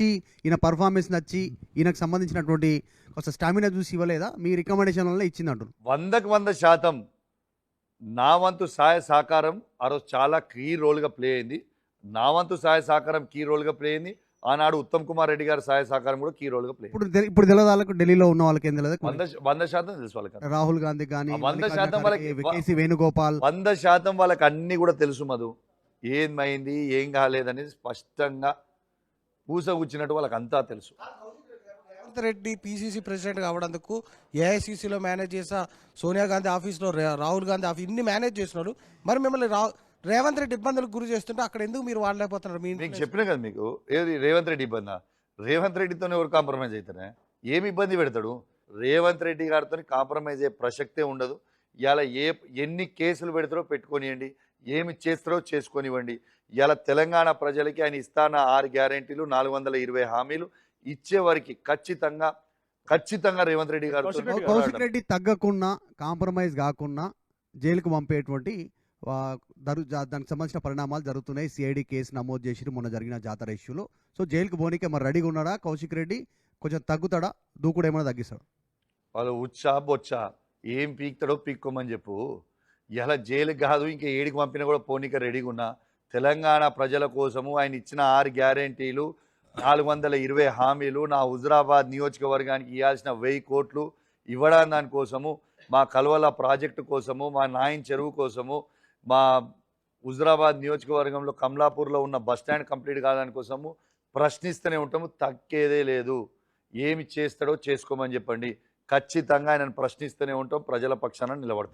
చూసి ఈయన పర్ఫార్మెన్స్ నచ్చి ఈయనకు సంబంధించినటువంటి కొంత స్టామినా చూసి ఇవ్వలేదా? మీ రికమెండేషన్ వల్ల ఇచ్చింది అంటారు. 100కి 100% నా వంతు సహాయ సహకారం ఆ రోజు చాలా కీ రోల్గా ప్లే అయింది. నా వంతు సహాయ సహకారం కీ రోల్గా ప్లే అయింది. ఆనాడు ఉత్తమ్ కుమార్ రెడ్డి గారి సహాయ సహకారం కూడా కీ రోల్గా ప్లే అయింది. ఇప్పుడు తెలియదు వాళ్ళకు, ఢిల్లీలో ఉన్న వాళ్ళకి ఏం తెలియదు. 100% తెలుసు వాళ్ళకి. రాహుల్ గాంధీ కానీ 100% వాళ్ళకి కేసీ వేణుగోపాల్ 100% వాళ్ళకి అన్ని కూడా తెలుసు. మధు ఏమైంది ఏం కాలేదని స్పష్టంగా పూసగుచ్చినట్టు వాళ్ళకి అంతా తెలుసు. రేవంత్ రెడ్డి పీసీసీ ప్రెసిడెంట్ కావడందుకు ఏఐసీసీలో మేనేజ్ చేసా, సోనియా గాంధీ ఆఫీస్లో రాహుల్ గాంధీ ఆఫీస్ ఇన్ని మేనేజ్ చేసినాడు. మరి మిమ్మల్ని రేవంత్ రెడ్డి ఇబ్బందులకు గురి చేస్తుంటే అక్కడ ఎందుకు మీరు వాడలేకపోతున్నారు? మీకు చెప్పినా కదా మీకు, ఏది రేవంత్ రెడ్డి ఇబ్బందా? రేవంత్ రెడ్డితోనే ఎవరు కాంప్రమైజ్ అవుతారా? ఏమి ఇబ్బంది పెడతాడు? రేవంత్ రెడ్డి గారితో కాంప్రమైజ్ అయ్యే ప్రసక్తే ఉండదు. ఇలా ఎన్ని కేసులు పెడతారో పెట్టుకొనియండి, ఏమి చేస్తారో చేసుకొనివ్వండి. ఇలా తెలంగాణ ప్రజలకి ఆయన ఇస్తాన 6 గ్యారెంటీలు 420 హామీలు ఇచ్చే వారికి ఖచ్చితంగా రేవంత్ రెడ్డి గారు కౌశిక్ రెడ్డి తగ్గకుండా కాంప్రమైజ్ కాకుండా జైలుకు పంపేటువంటి దానికి సంబంధించిన పరిణామాలు జరుగుతున్నాయి. సిఐడి కేసు నమోదు చేసి మొన్న జరిగిన జాతర ఇష్యూలో. సో జైలుకు పోనీకే మరి రెడీగా ఉన్నాడా కౌశిక్ రెడ్డి? కొంచెం తగ్గుతాడా? దూకుడు ఏమైనా తగ్గిస్తాడు? వాళ్ళు ఉచ్చా బొచ్చా ఏం పీక్తాడో పీక్కోమని చెప్పు. ఇలా జైలుకి కాదు ఇంకా ఏడికి పంపినా కూడా పోనీక రెడీగా ఉన్నా. తెలంగాణ ప్రజల కోసము ఆయన ఇచ్చిన 6 గ్యారెంటీలు 420 హామీలు, నా హుజురాబాద్ నియోజకవర్గానికి ఇవ్వాల్సిన 1000 కోట్లు ఇవ్వడం దానికోసము, మా కల్వల ప్రాజెక్టు కోసము, మా నాయన్ చెరువు కోసము, మా హుజురాబాద్ నియోజకవర్గంలో కమలాపూర్లో ఉన్న బస్టాండ్ కంప్లీట్ కాదాని కోసము ప్రశ్నిస్తూనే ఉంటాము. తగ్గేదే లేదు. ఏమి చేస్తాడో చేసుకోమని చెప్పండి. ఖచ్చితంగా ఆయనను ప్రశ్నిస్తూనే ఉంటాం. ప్రజల పక్షాన నిలబడతాం.